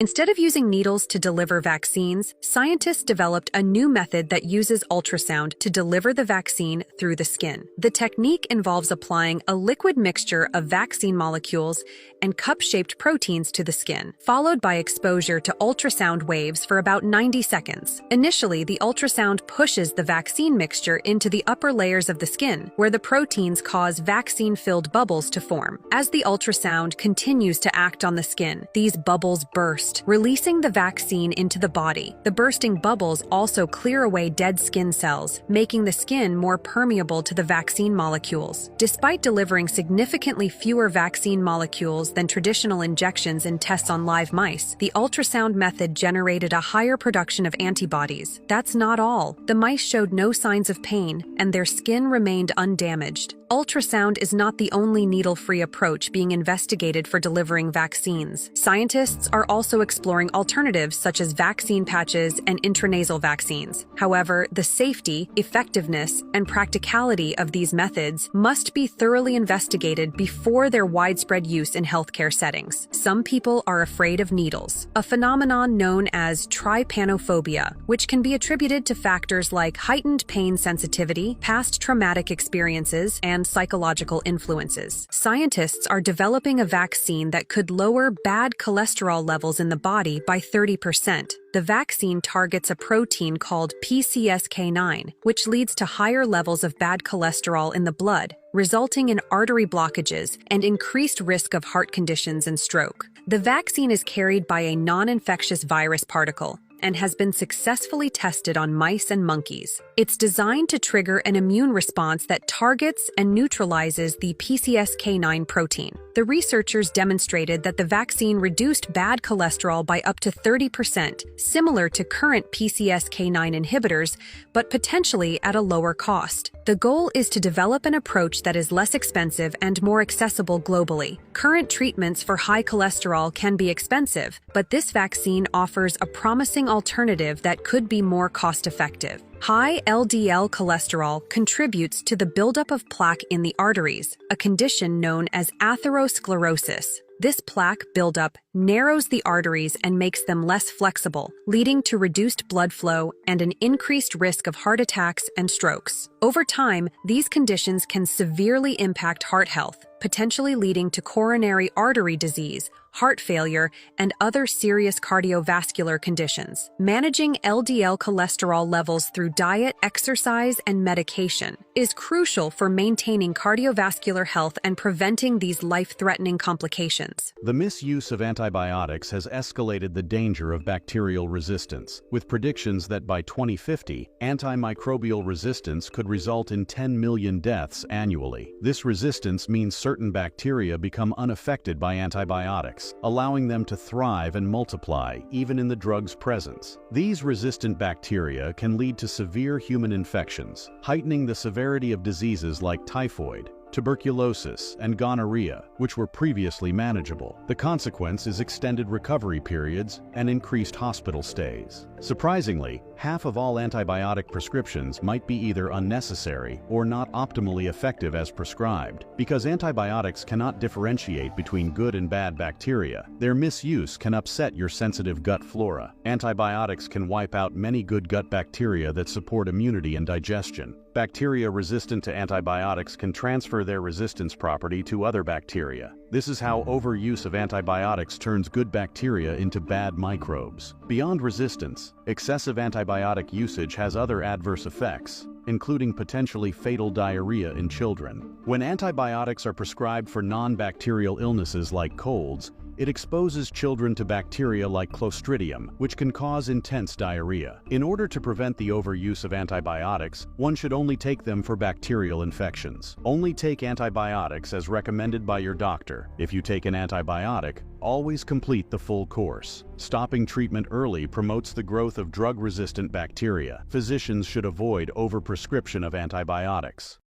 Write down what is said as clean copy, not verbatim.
Instead of using needles to deliver vaccines, scientists developed a new method that uses ultrasound to deliver the vaccine through the skin. The technique involves applying a liquid mixture of vaccine molecules and cup-shaped proteins to the skin, followed by exposure to ultrasound waves for about 90 seconds. Initially, the ultrasound pushes the vaccine mixture into the upper layers of the skin, where the proteins cause vaccine-filled bubbles to form. As the ultrasound continues to act on the skin, these bubbles burst, releasing the vaccine into the body. The bursting bubbles also clear away dead skin cells, making the skin more permeable to the vaccine molecules. Despite delivering significantly fewer vaccine molecules than traditional injections in tests on live mice, the ultrasound method generated a higher production of antibodies. That's not all. The mice showed no signs of pain, and their skin remained undamaged. Ultrasound is not the only needle-free approach being investigated for delivering vaccines. Scientists are also exploring alternatives such as vaccine patches and intranasal vaccines. However, the safety, effectiveness, and practicality of these methods must be thoroughly investigated before their widespread use in healthcare settings. Some people are afraid of needles, a phenomenon known as trypanophobia, which can be attributed to factors like heightened pain sensitivity, past traumatic experiences, and psychological influences. Scientists are developing a vaccine that could lower bad cholesterol levels in the body by 30%. The vaccine targets a protein called PCSK9, which leads to higher levels of bad cholesterol in the blood, resulting in artery blockages and increased risk of heart conditions and stroke. The vaccine is carried by a non-infectious virus particle and has been successfully tested on mice and monkeys. It's designed to trigger an immune response that targets and neutralizes the PCSK9 protein. The researchers demonstrated that the vaccine reduced bad cholesterol by up to 30%, similar to current PCSK9 inhibitors, but potentially at a lower cost. The goal is to develop an approach that is less expensive and more accessible globally. Current treatments for high cholesterol can be expensive, but this vaccine offers a promising alternative that could be more cost-effective. High LDL cholesterol contributes to the buildup of plaque in the arteries, a condition known as atherosclerosis. This plaque buildup narrows the arteries and makes them less flexible, leading to reduced blood flow and an increased risk of heart attacks and strokes. Over time, these conditions can severely impact heart health, potentially leading to coronary artery disease, heart failure, and other serious cardiovascular conditions. Managing LDL cholesterol levels through diet, exercise, and medication is crucial for maintaining cardiovascular health and preventing these life-threatening complications. The misuse of antibiotics has escalated the danger of bacterial resistance, with predictions that by 2050, antimicrobial resistance could result in 10 million deaths annually. This resistance means certain bacteria become unaffected by antibiotics, allowing them to thrive and multiply even in the drug's presence. These resistant bacteria can lead to severe human infections, heightening the severity of diseases like typhoid, tuberculosis, and gonorrhea, which were previously manageable. The consequence is extended recovery periods and increased hospital stays. Surprisingly, half of all antibiotic prescriptions might be either unnecessary or not optimally effective as prescribed. Because antibiotics cannot differentiate between good and bad bacteria, their misuse can upset your sensitive gut flora. Antibiotics can wipe out many good gut bacteria that support immunity and digestion. Bacteria resistant to antibiotics can transfer their resistance property to other bacteria. This is how overuse of antibiotics turns good bacteria into bad microbes. Beyond resistance, excessive antibiotic usage has other adverse effects, including potentially fatal diarrhea in children. When antibiotics are prescribed for non-bacterial illnesses like colds, it exposes children to bacteria like Clostridium, which can cause intense diarrhea. In order to prevent the overuse of antibiotics, one should only take them for bacterial infections. Only take antibiotics as recommended by your doctor. If you take an antibiotic, always complete the full course. Stopping treatment early promotes the growth of drug-resistant bacteria. Physicians should avoid overprescription of antibiotics.